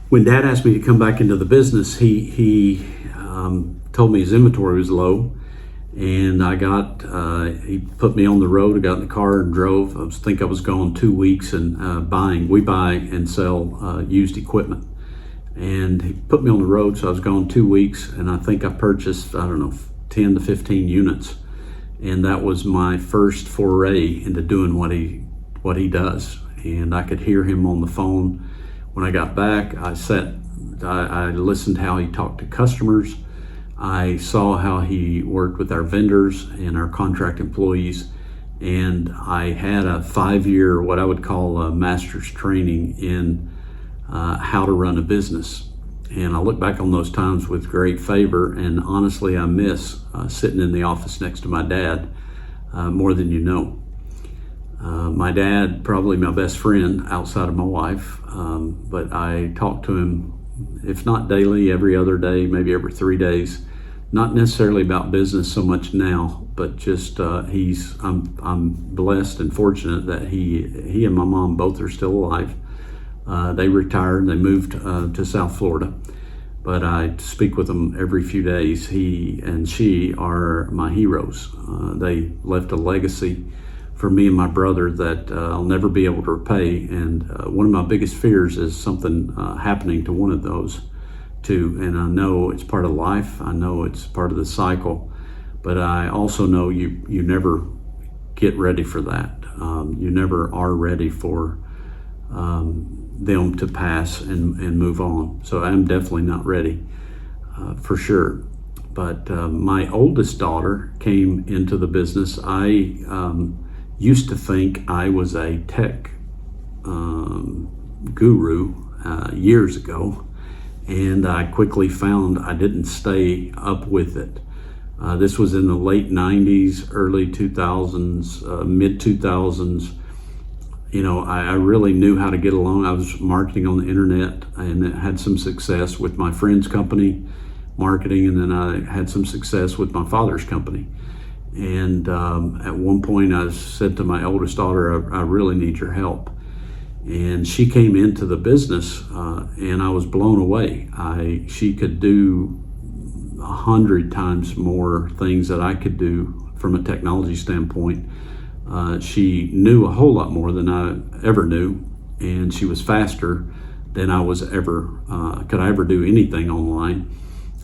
When Dad asked me to come back into the business, he told me his inventory was low, and he put me on the road. I got in the car and drove. I think I was gone 2 weeks and we buy and sell used equipment. And he put me on the road, so I was gone 2 weeks, and I think I purchased, 10 to 15 units. And that was my first foray into doing what he does. And I could hear him on the phone. When I got back, I listened how he talked to customers. I saw how he worked with our vendors and our contract employees. And I had a 5-year, what I would call a master's training in how to run a business. And I look back on those times with great favor, and honestly, I miss sitting in the office next to my dad more than you know. My dad, probably my best friend outside of my wife, but I talk to him, if not daily, every other day, maybe every 3 days. Not necessarily about business so much now, but just I'm blessed and fortunate that he and my mom both are still alive. They retired, they moved to South Florida, but I speak with them every few days. He and she are my heroes. They left a legacy for me and my brother that I'll never be able to repay. And one of my biggest fears is something happening to one of those two. And I know it's part of life. I know it's part of the cycle, but I also know you never get ready for that. You never are ready for them to pass and move on. So I'm definitely not ready for sure. But my oldest daughter came into the business. I used to think I was a tech guru years ago, and I quickly found I didn't stay up with it. This was in the late 90s, early 2000s, mid 2000s. You know, I really knew how to get along. I was marketing on the internet and had some success with my friend's company, marketing, and then I had some success with my father's company. And at one point I said to my oldest daughter, I really need your help. And she came into the business and I was blown away. She could do 100 times more things that I could do from a technology standpoint. She knew a whole lot more than I ever knew, and she was faster than I was could I ever do anything online.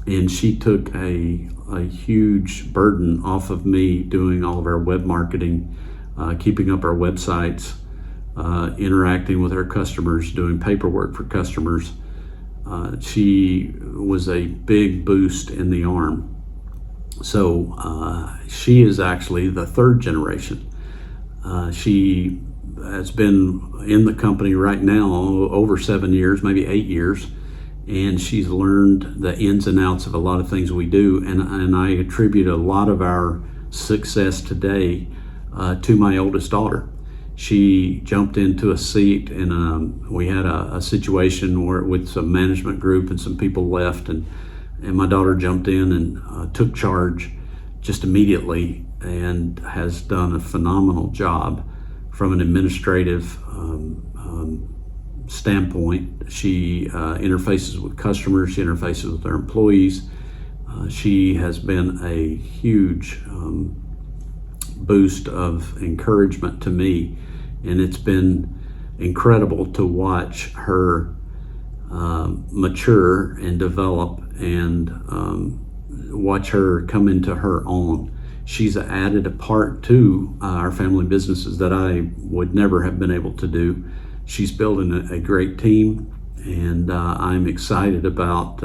And she took a huge burden off of me doing all of our web marketing, keeping up our websites, interacting with our customers, doing paperwork for customers. She was a big boost in the arm. So she is actually the third generation. She has been in the company right now over 7 years, maybe 8 years, and she's learned the ins and outs of a lot of things we do. And I attribute a lot of our success today to my oldest daughter. She jumped into a seat, and we had a situation where with some management group and some people left, and my daughter jumped in and took charge just immediately, and has done a phenomenal job from an administrative standpoint. She interfaces with customers, she interfaces with our employees. She has been a huge boost of encouragement to me, and it's been incredible to watch her mature and develop, and watch her come into her own. She's added a part to our family businesses that I would never have been able to do. She's building a great team, and I'm excited about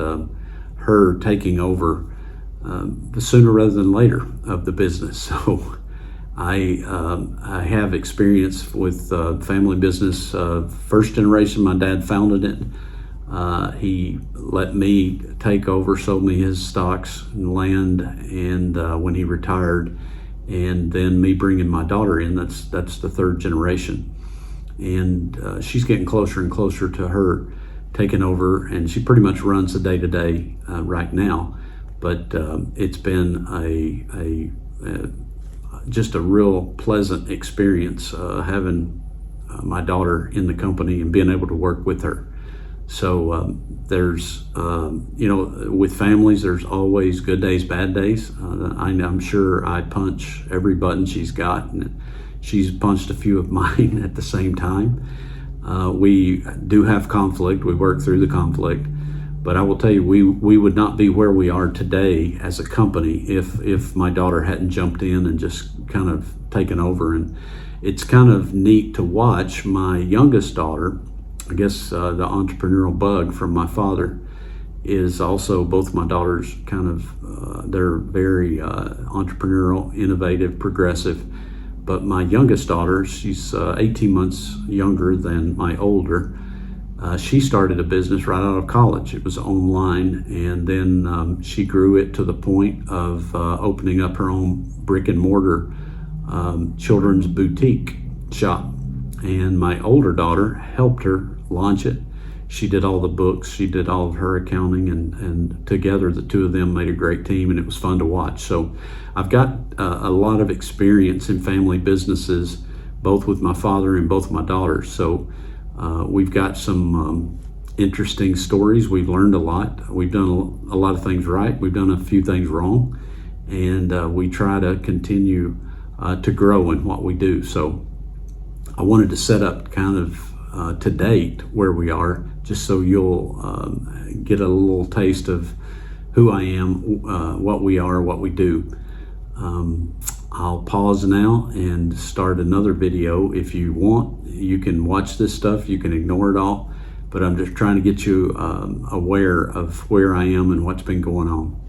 her taking over sooner rather than later of the business. So I have experience with family business. First generation, my dad founded it. He let me take over, sold me his stocks and land, and when he retired, and then me bringing my daughter in, that's the third generation. And she's getting closer and closer to her taking over, and she pretty much runs the day-to-day right now. But it's been just a real pleasant experience having my daughter in the company and being able to work with her. So there's, with families, there's always good days, bad days. I'm sure I punch every button she's got, and she's punched a few of mine at the same time. We do have conflict. We work through the conflict. But I will tell you, we would not be where we are today as a company if my daughter hadn't jumped in and just kind of taken over. And it's kind of neat to watch my youngest daughter. I guess the entrepreneurial bug from my father is also both my daughters kind of, they're very entrepreneurial, innovative, progressive. But my youngest daughter, she's 18 months younger than my older. She started a business right out of college. It was online, and then she grew it to the point of opening up her own brick and mortar children's boutique shop. And my older daughter helped her launch it. She did all the books, she did all of her accounting, and together the two of them made a great team, and it was fun to watch. So I've got a lot of experience in family businesses, both with my father and both my daughters. So we've got some interesting stories. We've learned a lot. We've done a lot of things right. We've done a few things wrong. And we try to continue to grow in what we do. So I wanted to set up kind of to date where we are, just so you'll get a little taste of who I am, what we are, what we do. I'll pause now and start another video. If you want, you can watch this stuff, you can ignore it all, but I'm just trying to get you aware of where I am and what's been going on.